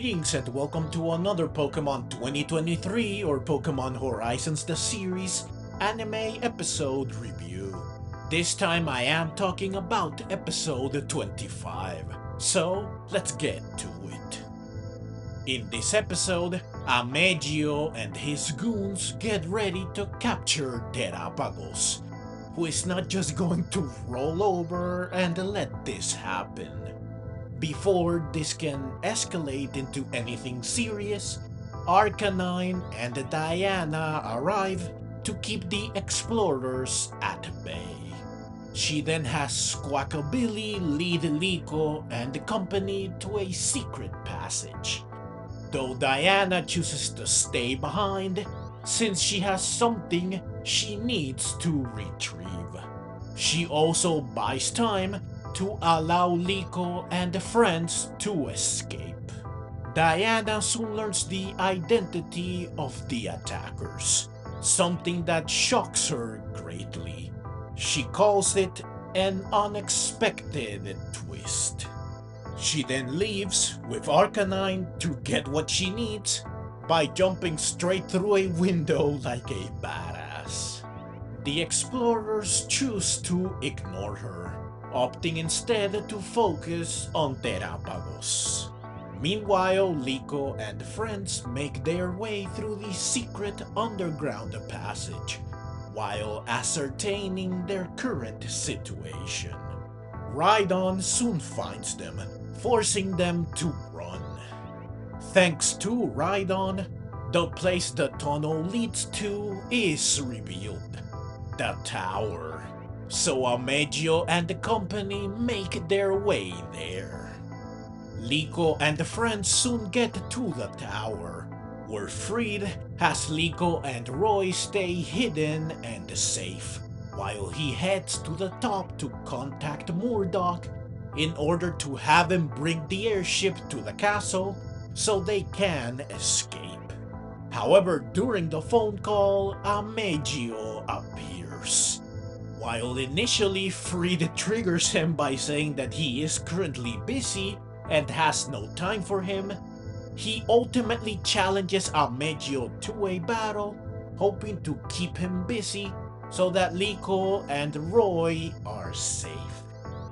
Greetings and welcome to another Pokemon 2023 or Pokemon Horizons the series anime episode review. This time I am talking about episode 25, so let's get to it. In this episode, Amethio and his goons get ready to capture Terapagos, who is not just going to roll over and let this happen. Before this can escalate into anything serious, Arcanine and Diana arrive to keep the explorers at bay. She then has Squawkabilly lead Liko and the company to a secret passage, though Diana chooses to stay behind since she has something she needs to retrieve. She also buys time to allow Liko and the friends to escape. Diana soon learns the identity of the attackers, something that shocks her greatly. She calls it an unexpected twist. She then leaves with Arcanine to get what she needs by jumping straight through a window like a badass. The explorers choose to ignore her, opting instead to focus on Terapagos. Meanwhile, Liko and friends make their way through the secret underground passage, while ascertaining their current situation. Rhydon soon finds them, forcing them to run. Thanks to Rhydon, the place the tunnel leads to is revealed: the tower. So Amethio and the company make their way there. Liko and the friends soon get to the tower, where Friede has Liko and Roy stay hidden and safe, while he heads to the top to contact Murdoch in order to have him bring the airship to the castle so they can escape. However, during the phone call, Amethio appears. While initially Friede triggers him by saying that he is currently busy and has no time for him, he ultimately challenges Amethio to a battle, hoping to keep him busy so that Liko and Roy are safe.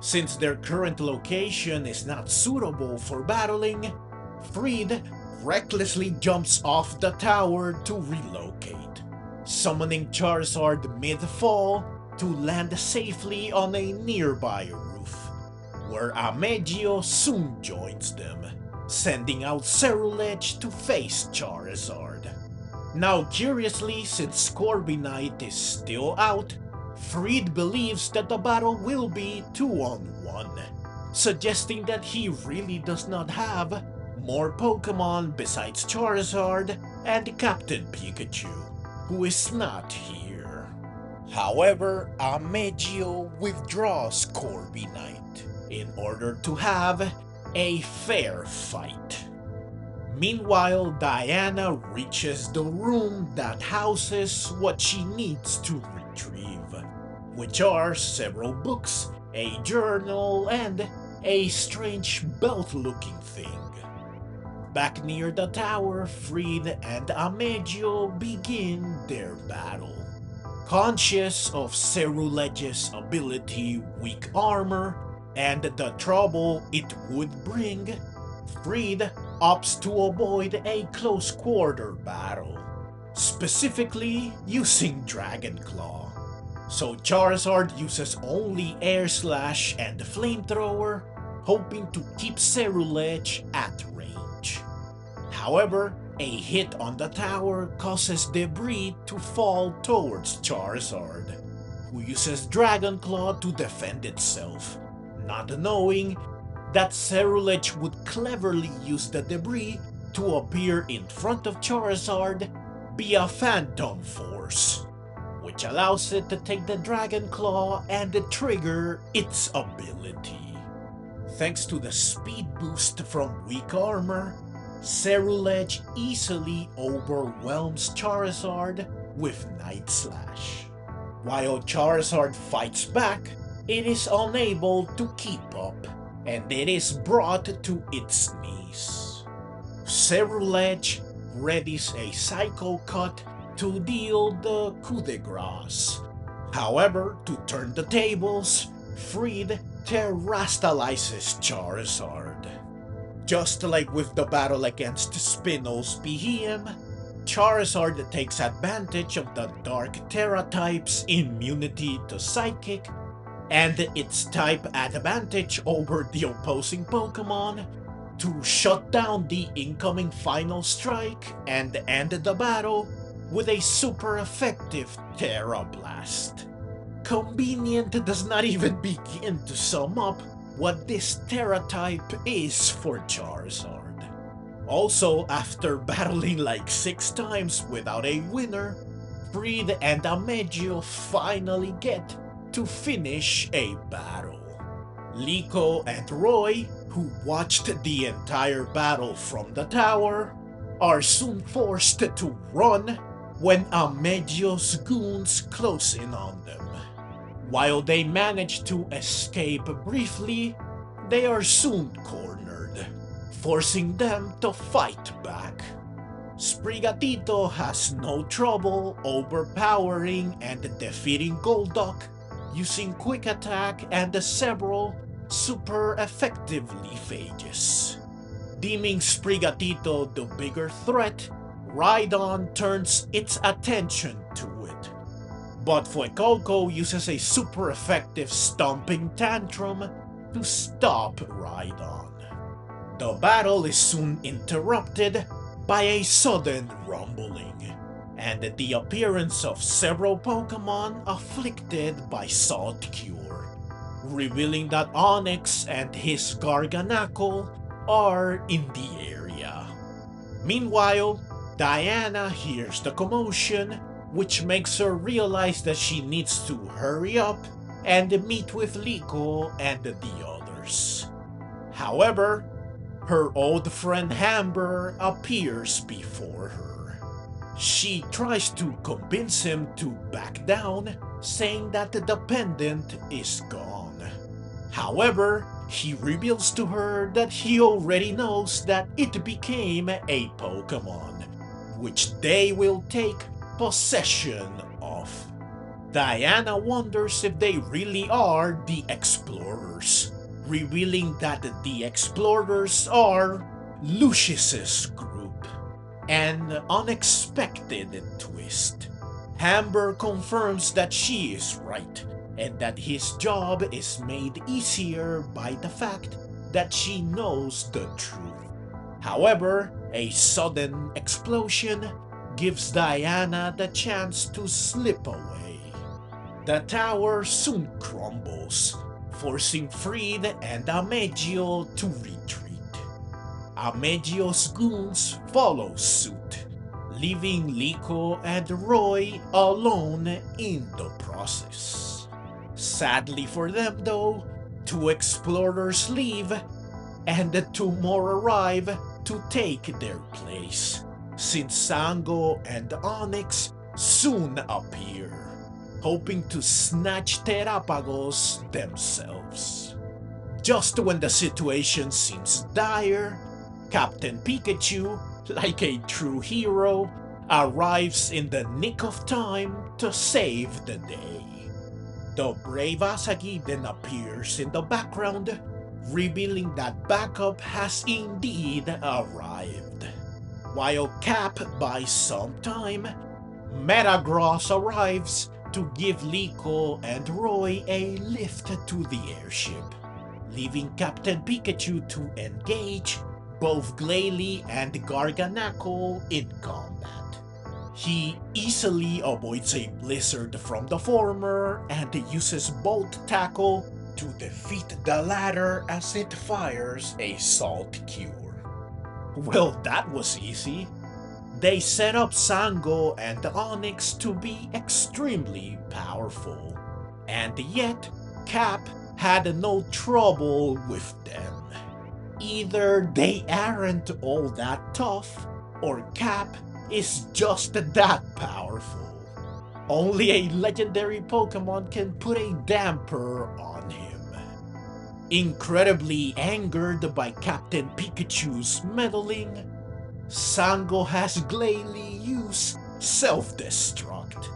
Since their current location is not suitable for battling, Friede recklessly jumps off the tower to relocate, summoning Charizard mid-fall to land safely on a nearby roof, where Amethio soon joins them, sending out Cerulege to face Charizard. Now curiously, since Corviknight is still out, Friede believes that the battle will be 2-on-1, suggesting that he really does not have more Pokemon besides Charizard and Captain Pikachu, who is not here. However, Amethio withdraws Corviknight in order to have a fair fight. Meanwhile, Diana reaches the room that houses what she needs to retrieve, which are several books, a journal, and a strange belt-looking thing. Back near the tower, Friede and Amethio begin their battle. Conscious of Cerulege's ability, weak armor, and the trouble it would bring, Friede opts to avoid a close quarter battle, specifically using Dragon Claw. So Charizard uses only Air Slash and Flamethrower, hoping to keep Cerulege at range. However, a hit on the tower causes debris to fall towards Charizard, who uses Dragon Claw to defend itself, not knowing that Cerulege would cleverly use the debris to appear in front of Charizard via Phantom Force, which allows it to take the Dragon Claw and trigger its ability. Thanks to the speed boost from weak armor, Cerulege easily overwhelms Charizard with Night Slash. While Charizard fights back, it is unable to keep up, and it is brought to its knees. Ceruledge readies a Psycho Cut to deal the coup de grace. However, to turn the tables, Friede terastalizes Charizard. Just like with the battle against Spino's Behem, Charizard takes advantage of the Dark Terra type's immunity to Psychic and its type advantage over the opposing Pokemon to shut down the incoming final strike and end the battle with a super effective Terra Blast. Convenient does not even begin to sum up what this Terra type is for Charizard. Also, after battling like 6 times without a winner, Friede and Amethio finally get to finish a battle. Liko and Roy, who watched the entire battle from the tower, are soon forced to run when Amethio's goons close in on them. While they manage to escape briefly, they are soon cornered, forcing them to fight back. Sprigatito has no trouble overpowering and defeating Golduck using Quick Attack and several super effective Leafages. Deeming Sprigatito the bigger threat, Rhydon turns its attention to it. But Fuecoco uses a super effective Stomping Tantrum to stop Rhydon. The battle is soon interrupted by a sudden rumbling, and the appearance of several Pokemon afflicted by Salt Cure, revealing that Onyx and his Garganacl are in the area. Meanwhile, Diana hears the commotion, which makes her realize that she needs to hurry up and meet with Liko and the others. However, her old friend Hamber appears before her. She tries to convince him to back down, saying that the pendant is gone. However, he reveals to her that he already knows that it became a Pokemon, which they will take possession of. Diana wonders if they really are the Explorers, revealing that the Explorers are Lucius's group. An unexpected twist. Hamber confirms that she is right, and that his job is made easier by the fact that she knows the truth. However, a sudden explosion gives Diana the chance to slip away. The tower soon crumbles, forcing Friede and Amethio to retreat. Amethio's goons follow suit, leaving Liko and Roy alone in the process. Sadly for them though, 2 explorers leave, and 2 more arrive to take their place, since Sango and Onyx soon appear, hoping to snatch Terapagos themselves. Just when the situation seems dire, Captain Pikachu, like a true hero, arrives in the nick of time to save the day. The brave Asagi then appears in the background, revealing that backup has indeed arrived. While Cap buys some time, Metagross arrives to give Liko and Roy a lift to the airship, leaving Captain Pikachu to engage both Glalie and Garganacl in combat. He easily avoids a blizzard from the former and uses Bolt Tackle to defeat the latter as it fires a Salt Cure. Well, that was easy. They set up Sango and Onyx to be extremely powerful, and yet Cap had no trouble with them. Either they aren't all that tough, or Cap is just that powerful. Only a legendary Pokemon can put a damper on him. Incredibly angered by Captain Pikachu's meddling, Sango has gladly used self-destruct.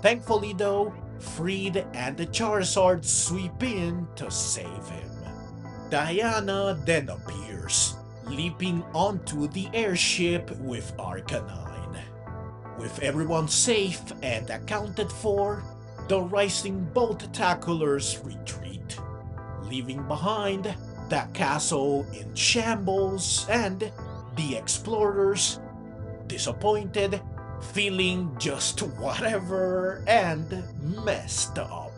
Thankfully though, Friede and the Charizard sweep in to save him. Diana then appears, leaping onto the airship with Arcanine. With everyone safe and accounted for, the Rising Bolt Tacklers retreat, leaving behind the castle in shambles and the explorers, disappointed, feeling just whatever and messed up.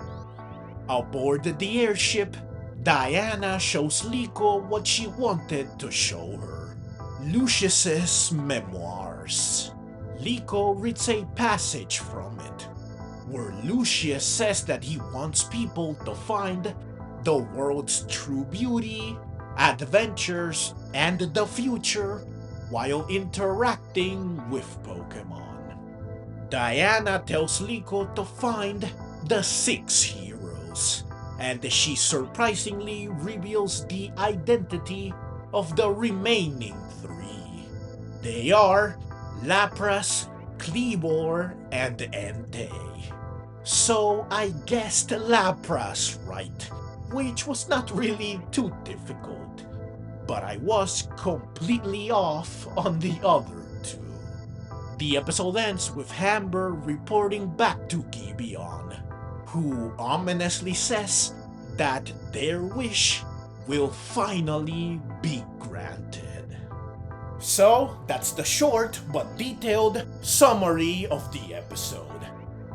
Aboard the airship, Diana shows Liko what she wanted to show her: Lucius's memoirs. Liko reads a passage from it, where Lucius says that he wants people to find the world's true beauty, adventures, and the future while interacting with Pokemon. Diana tells Liko to find the 6 heroes, and she surprisingly reveals the identity of the remaining 3. They are Lapras, Kleavor, and Entei. So I guessed Lapras right, which was not really too difficult, but I was completely off on the other 2. The episode ends with Hamber reporting back to Gibeon, who ominously says that their wish will finally be granted. So that's the short but detailed summary of the episode.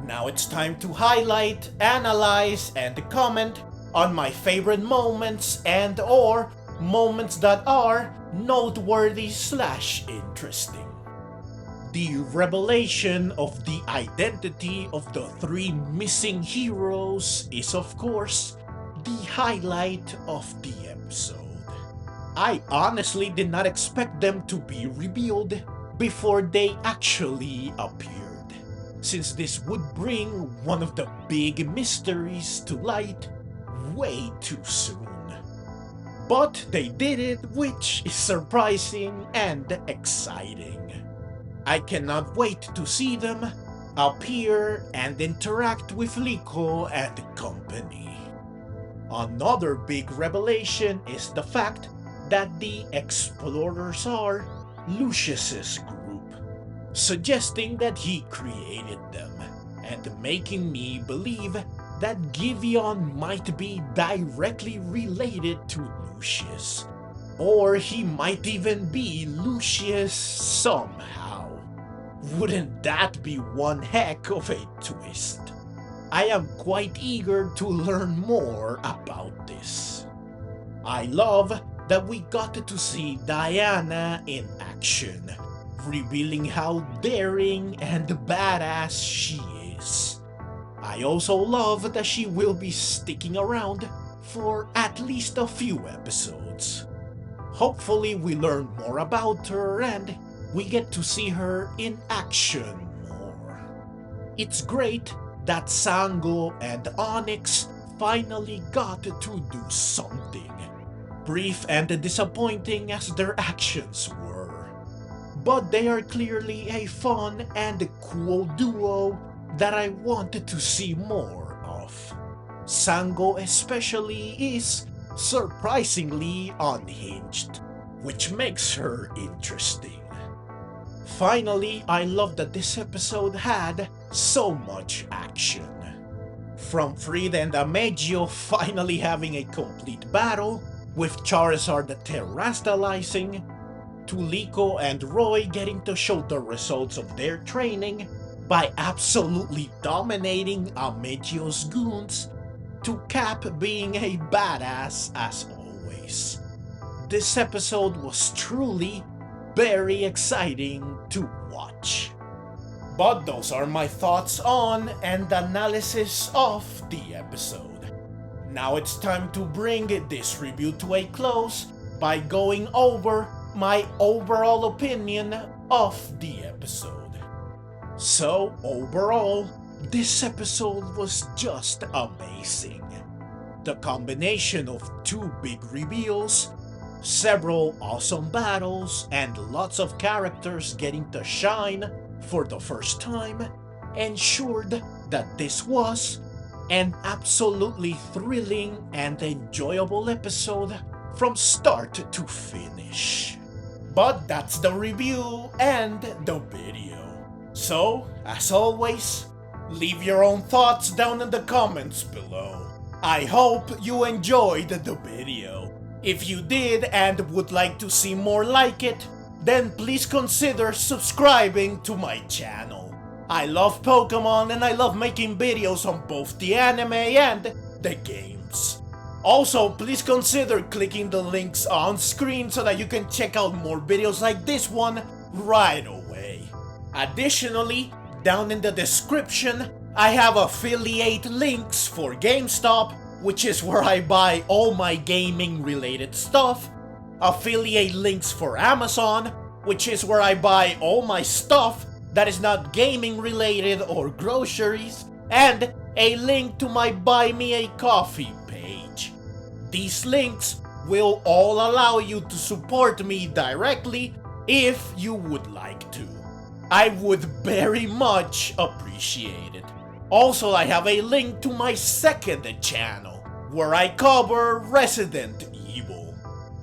Now it's time to highlight, analyze, and comment on my favorite moments and or moments that are noteworthy/interesting. The revelation of the identity of the 3 missing heroes is of course the highlight of the episode. I honestly did not expect them to be revealed before they actually appeared, since this would bring one of the big mysteries to light way too soon. But they did it, which is surprising and exciting. I cannot wait to see them appear and interact with Liko and company. Another big revelation is the fact that the explorers are Lucius's group, suggesting that he created them, and making me believe that Giveon might be directly related to Lucius, or he might even be Lucius somehow. Wouldn't that be one heck of a twist? I am quite eager to learn more about this. I love that we got to see Diana in action, revealing how daring and badass she is. I also love that she will be sticking around for at least a few episodes. Hopefully we learn more about her and we get to see her in action more. It's great that Sango and Onyx finally got to do something, brief and disappointing as their actions were. But they are clearly a fun and cool duo that I wanted to see more of. Sango especially is surprisingly unhinged, which makes her interesting. Finally, I love that this episode had so much action. From Friede and Amethio finally having a complete battle, with Charizard terastallizing, to Liko and Roy getting to show the results of their training by absolutely dominating Amethio's goons, to Cap being a badass as always. This episode was truly very exciting to watch. But those are my thoughts on and analysis of the episode. Now it's time to bring this review to a close by going over my overall opinion of the episode. So overall, this episode was just amazing. The combination of 2 big reveals, several awesome battles, and lots of characters getting to shine for the first time ensured that this was an absolutely thrilling and enjoyable episode from start to finish. But that's the review and the video. So, as always, leave your own thoughts down in the comments below. I hope you enjoyed the video. If you did and would like to see more like it, then please consider subscribing to my channel. I love Pokemon and I love making videos on both the anime and the games. Also, please consider clicking the links on screen so that you can check out more videos like this one right away. Additionally, down in the description, I have affiliate links for GameStop, which is where I buy all my gaming related stuff, affiliate links for Amazon, which is where I buy all my stuff that is not gaming related or groceries, and a link to my Buy Me a Coffee page. These links will all allow you to support me directly if you would like to. I would very much appreciate it. Also, I have a link to my second channel, where I cover Resident Evil.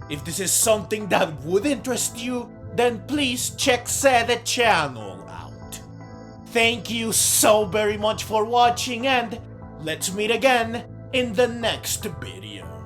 If this is something that would interest you, then please check said channel out. Thank you so very much for watching, and let's meet again in the next video.